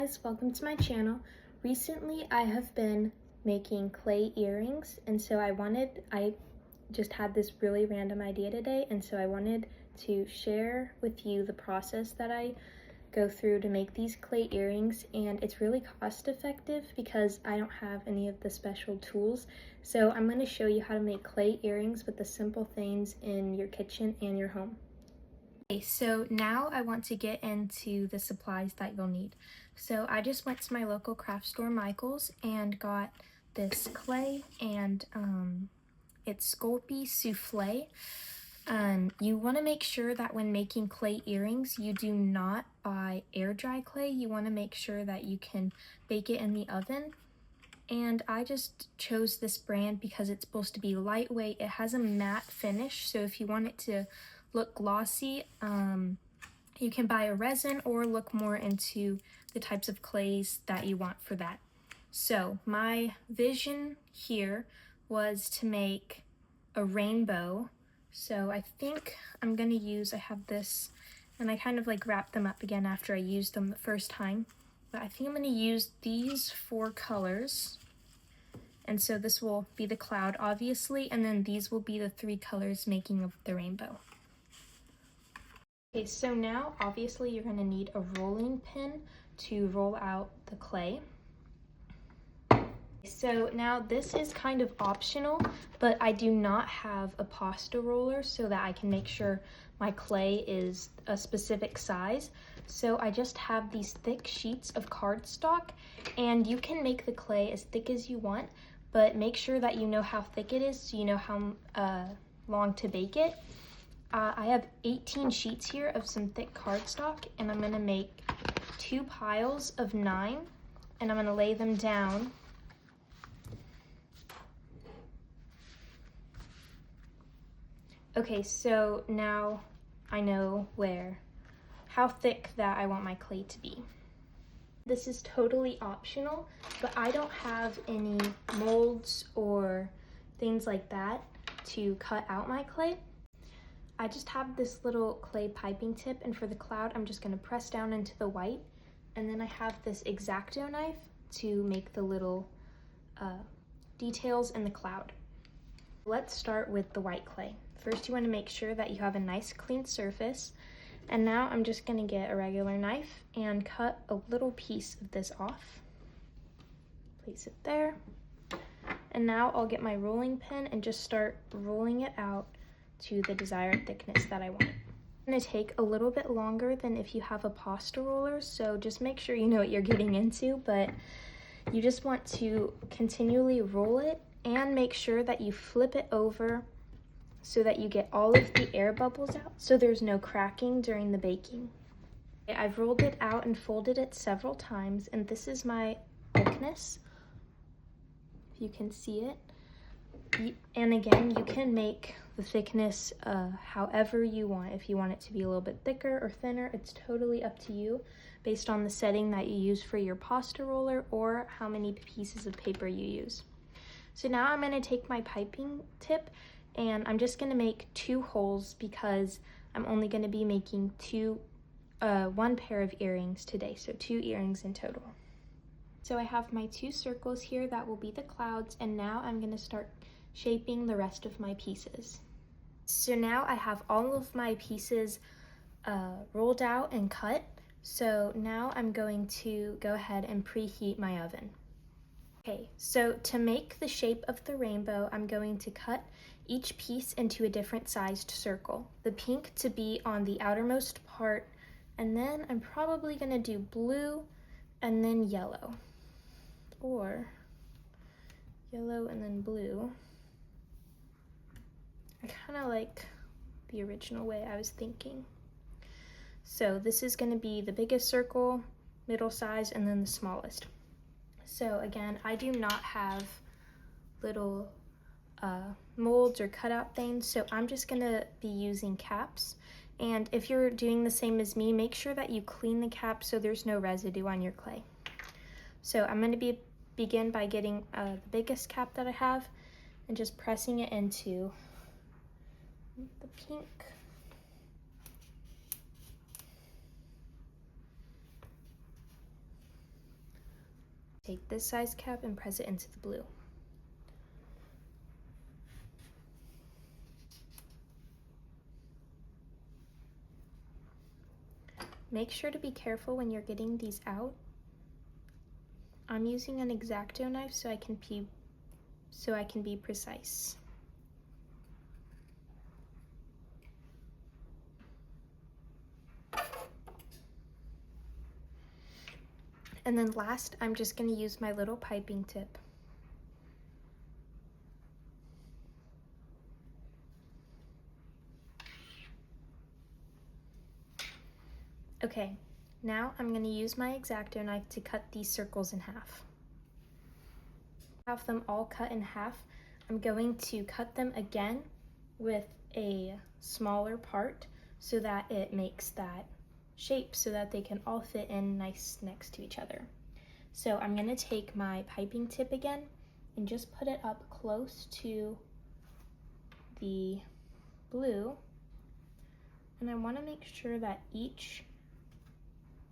Guys, welcome to my channel. Recently I have been making clay earrings, and so I just had this really random idea today, and so I wanted to share with you the process that I go through to make these clay earrings. And it's really cost effective because I don't have any of the special tools. So I'm going to show you how to make clay earrings with the simple things in your kitchen and your home. Okay, so now I want to get into the supplies that you'll need. So I just went to my local craft store, Michael's, and got this clay, and it's Sculpey Souffle. You want to make sure that when making clay earrings, you do not buy air dry clay. You want to make sure that you can bake it in the oven. And I just chose this brand because it's supposed to be lightweight. It has a matte finish, so if you want it to look glossy, you can buy a resin or look more into the types of clays that you want for that. So my vision here was to make a rainbow. So I think I'm gonna use, I have this, and I kind of like wrapped them up again after I used them the first time. But I think I'm gonna use these 4 colors. And so this will be the cloud, obviously, and then these will be the 3 colors making of the rainbow. Okay, so now obviously you're going to need a rolling pin to roll out the clay. So now this is kind of optional, but I do not have a pasta roller so that I can make sure my clay is a specific size. So I just have these thick sheets of cardstock, and you can make the clay as thick as you want, but make sure that you know how thick it is so you know how long to bake it. I have 18 sheets here of some thick cardstock, and I'm going to make 2 piles of 9, and I'm going to lay them down. Okay, so now I know how thick that I want my clay to be. This is totally optional, but I don't have any molds or things like that to cut out my clay. I just have this little clay piping tip, and for the cloud I'm just going to press down into the white, and then I have this X-Acto knife to make the little details in the cloud. Let's start with the white clay. First you want to make sure that you have a nice clean surface, and now I'm just going to get a regular knife and cut a little piece of this off. Place it there, and now I'll get my rolling pin and just start rolling it out to the desired thickness that I want. It's going to take a little bit longer than if you have a pasta roller, so just make sure you know what you're getting into, but you just want to continually roll it and make sure that you flip it over so that you get all of the air bubbles out so there's no cracking during the baking. Okay, I've rolled it out and folded it several times, and this is my thickness, if you can see it. And again, you can make the thickness however you want. If you want it to be a little bit thicker or thinner, it's totally up to you based on the setting that you use for your pasta roller or how many pieces of paper you use. So now I'm going to take my piping tip, and I'm just going to make 2 holes because I'm only going to be making 1 pair of earrings today, so 2 earrings in total. So I have my 2 circles here that will be the clouds, and now I'm going to start shaping the rest of my pieces. So now I have all of my pieces rolled out and cut. So now I'm going to go ahead and preheat my oven. Okay, so to make the shape of the rainbow, I'm going to cut each piece into a different sized circle. The pink to be on the outermost part, and then I'm probably going to do blue and then yellow, or yellow and then blue. I kind of like the original way I was thinking. So this is going to be the biggest circle, middle size, and then the smallest. So again, I do not have little molds or cutout things, so I'm just going to be using caps. And if you're doing the same as me, make sure that you clean the cap so there's no residue on your clay. So I'm going to begin by getting the biggest cap that I have and just pressing it into the pink. Take this size cap and press it into the blue. Make sure to be careful when you're getting these out. I'm using an X-Acto knife so I can be precise. And then last, I'm just going to use my little piping tip. Okay, now I'm going to use my X-Acto knife to cut these circles in half. Have them all cut in half. I'm going to cut them again with a smaller part so that it makes that shape so that they can all fit in nice next to each other. So I'm going to take my piping tip again and just put it up close to the blue. And I want to make sure that each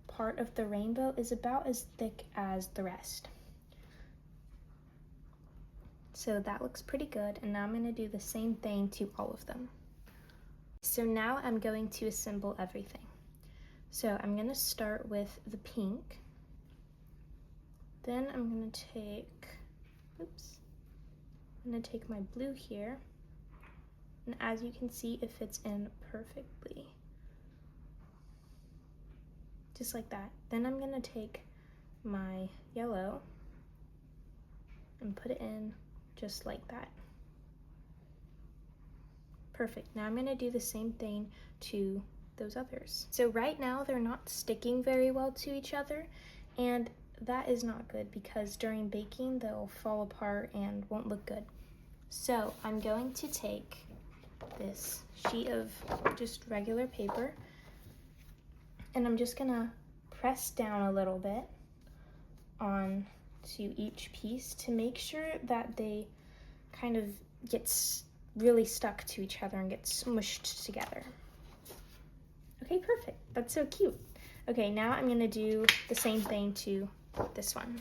part of the rainbow is about as thick as the rest. So that looks pretty good, and now I'm going to do the same thing to all of them. So now I'm going to assemble everything. So I'm going to start with the pink. Then I'm going to take, I'm going to take my blue here, and as you can see, it fits in perfectly. Just like that. Then I'm going to take my yellow and put it in just like that. Perfect. Now I'm going to do the same thing to those others. So right now they're not sticking very well to each other, and that is not good because during baking they'll fall apart and won't look good. So I'm going to take this sheet of just regular paper and I'm just gonna press down a little bit on to each piece to make sure that they kind of get really stuck to each other and get smushed together. Okay, perfect. That's so cute. Okay, now I'm gonna do the same thing to this one.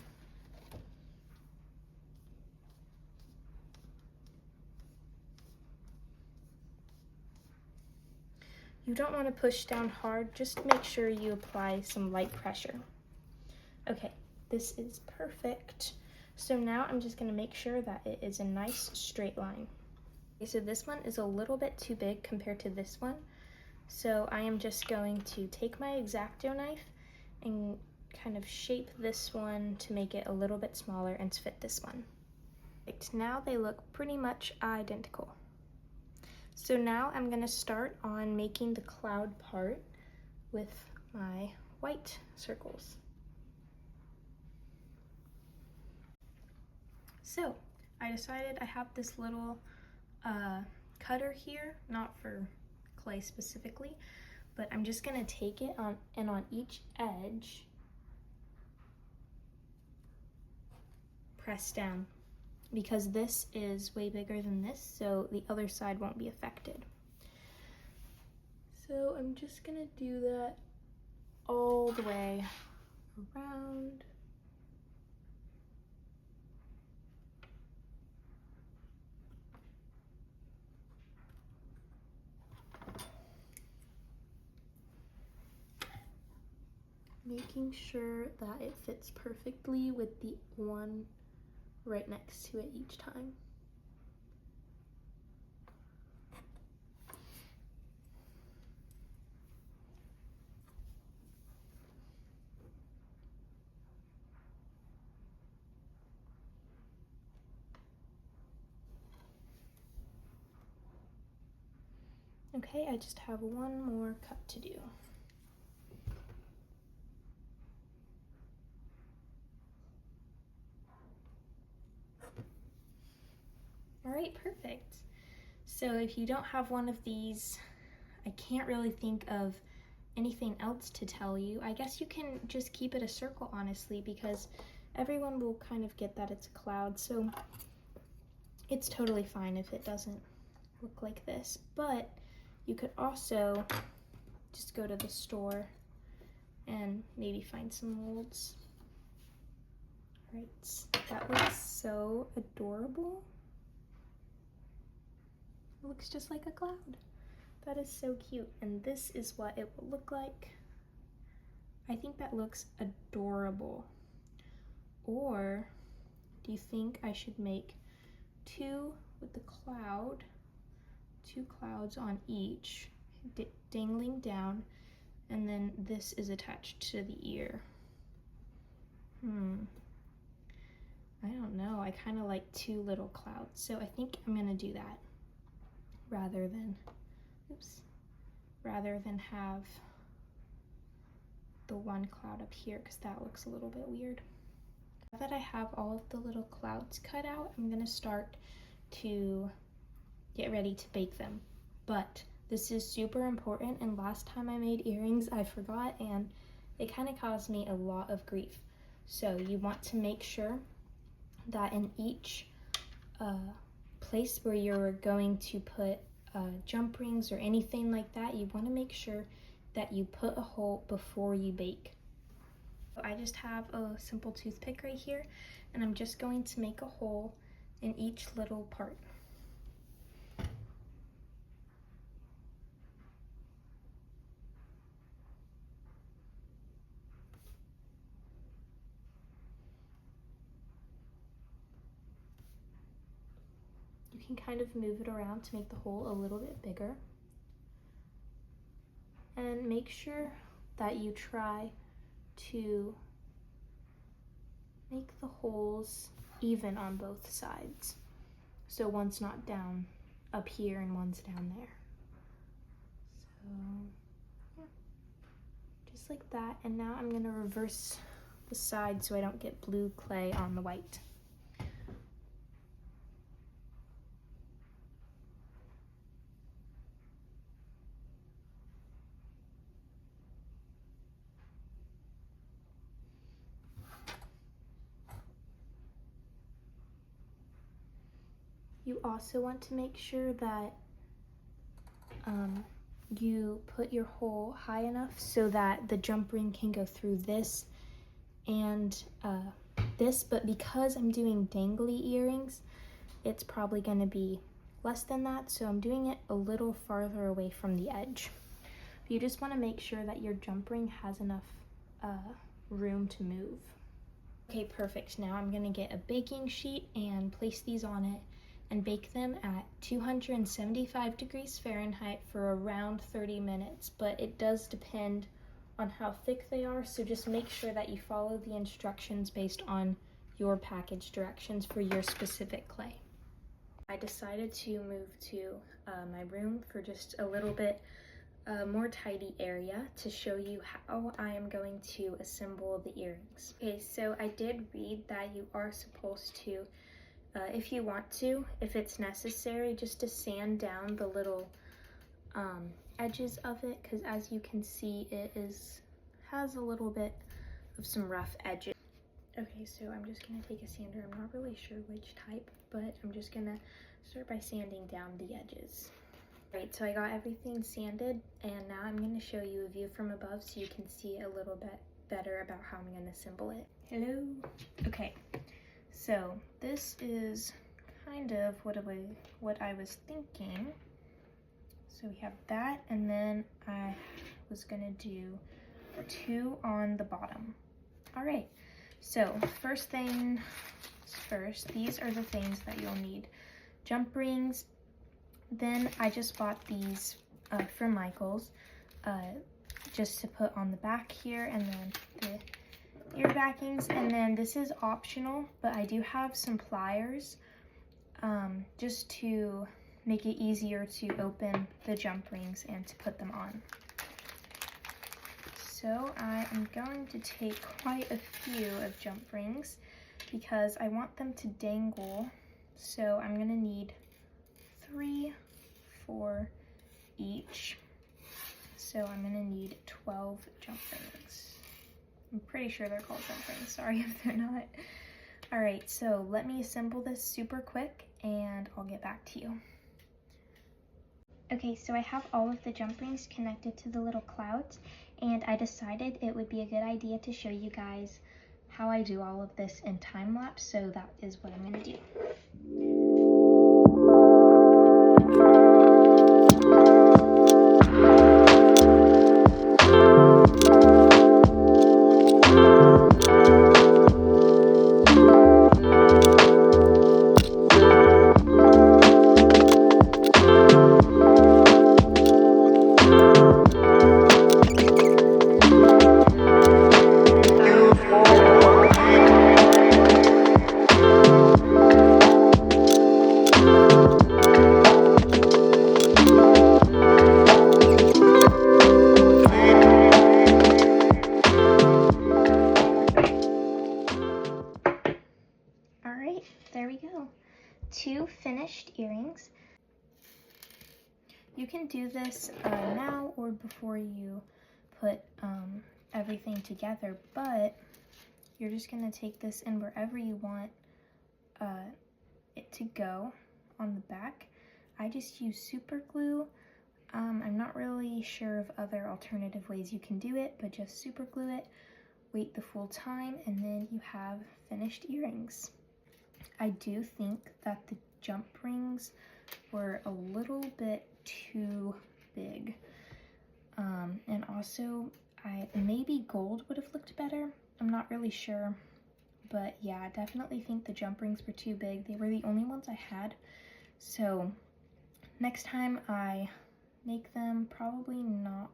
You don't want to push down hard, just make sure you apply some light pressure. Okay, this is perfect. So now I'm just going to make sure that it is a nice straight line. Okay, so this one is a little bit too big compared to this one. So I am just going to take my X-Acto knife and kind of shape this one to make it a little bit smaller and fit this one. Perfect. Now they look pretty much identical. So now I'm going to start on making the cloud part with my white circles. So I decided I have this little cutter here, not for clay specifically, but I'm just going to take it and on each edge press down, because this is way bigger than this, so the other side won't be affected. So I'm just gonna do that all the way around. Making sure that it fits perfectly with the one right next to it each time. Okay, I just have one more cut to do. All right, perfect. So if you don't have one of these, I can't really think of anything else to tell you. I guess you can just keep it a circle, honestly, because everyone will kind of get that it's a cloud, so it's totally fine if it doesn't look like this. But you could also just go to the store and maybe find some molds. Right, that looks so adorable. It looks just like a cloud. That is so cute, and this is what it will look like. I think that looks adorable. Or do you think I should make two with the cloud, two clouds on each, dangling down, and then this is attached to the ear? I don't know. I kind of like two little clouds, so I think I'm gonna do that rather than, rather than have the one cloud up here, because that looks a little bit weird. Now that I have all of the little clouds cut out, I'm gonna start to get ready to bake them. But this is super important, and last time I made earrings I forgot, and it kind of caused me a lot of grief. So you want to make sure that in each place where you're going to put jump rings or anything like that, you want to make sure that you put a hole before you bake. So I just have a simple toothpick right here, and I'm just going to make a hole in each little part. You can kind of move it around to make the hole a little bit bigger. And make sure that you try to make the holes even on both sides. So one's not down up here and one's down there. So, yeah, just like that. And now I'm gonna reverse the side so I don't get blue clay on the white. You also want to make sure that you put your hole high enough so that the jump ring can go through this and this, but because I'm doing dangly earrings, it's probably going to be less than that, so I'm doing it a little farther away from the edge. You just want to make sure that your jump ring has enough room to move. Okay, perfect. Now I'm going to get a baking sheet and place these on it and bake them at 275 degrees Fahrenheit for around 30 minutes, but it does depend on how thick they are, so just make sure that you follow the instructions based on your package directions for your specific clay. I decided to move to my room for just a little bit more tidy area to show you how I am going to assemble the earrings. Okay, so I did read that you are supposed to, if you want to, if it's necessary, just to sand down the little edges of it, because as you can see, it has a little bit of some rough edges. Okay, so I'm just gonna take a sander. I'm not really sure which type, but I'm just gonna start by sanding down the edges. Right, so I got everything sanded, and now I'm gonna show you a view from above so you can see a little bit better about how I'm gonna assemble it. Hello. Okay, so this is kind of what I was thinking. So we have that, and then I was gonna do 2 on the bottom. All right, so first things first, these are the things that you'll need. Jump rings. Then I just bought these from Michaels just to put on the back here, and then the ear backings, and then this is optional, but I do have some pliers just to make it easier to open the jump rings and to put them on. So I am going to take quite a few of jump rings because I want them to dangle, so I'm gonna need 3 for each. So I'm gonna need 12 jump rings. I'm pretty sure they're called jump rings, sorry if they're not. All right, so let me assemble this super quick and I'll get back to you. Okay, so I have all of the jump rings connected to the little clouds, and I decided it would be a good idea to show you guys how I do all of this in time lapse, so that is what I'm gonna do. Alright, there we go. 2 finished earrings. You can do this now or before you put everything together, but you're just going to take this in wherever you want it to go on the back. I just use super glue. I'm not really sure of other alternative ways you can do it, but just super glue it, wait the full time, and then you have finished earrings. I do think that the jump rings were a little bit too big. And also, maybe gold would have looked better. I'm not really sure. But yeah, I definitely think the jump rings were too big. They were the only ones I had. So next time I make them, probably not,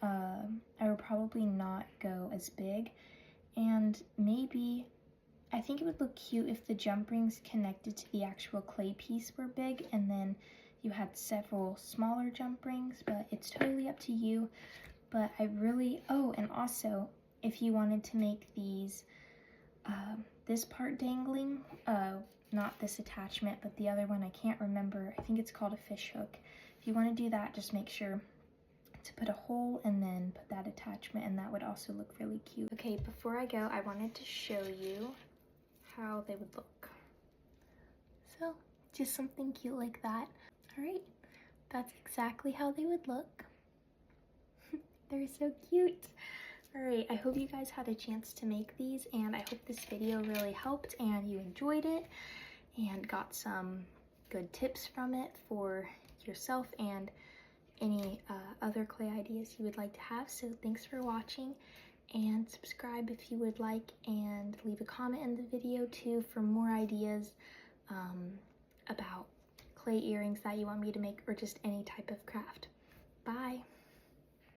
I would probably not go as big. And maybe, I think it would look cute if the jump rings connected to the actual clay piece were big, and then you had several smaller jump rings, but it's totally up to you. But I really, oh, and also, if you wanted to make these, this part dangling, not this attachment, but the other one, I can't remember, I think it's called a fish hook. If you want to do that, just make sure to put a hole and then put that attachment, and that would also look really cute. Okay, before I go, I wanted to show you how they would look. So, just something cute like that. Alright, that's exactly how they would look. They're so cute. Alright, I hope you guys had a chance to make these, and I hope this video really helped and you enjoyed it and got some good tips from it for yourself and any other clay ideas you would like to have. So thanks for watching, and subscribe if you would like, and leave a comment in the video too for more ideas about clay earrings that you want me to make, or just any type of craft. Bye!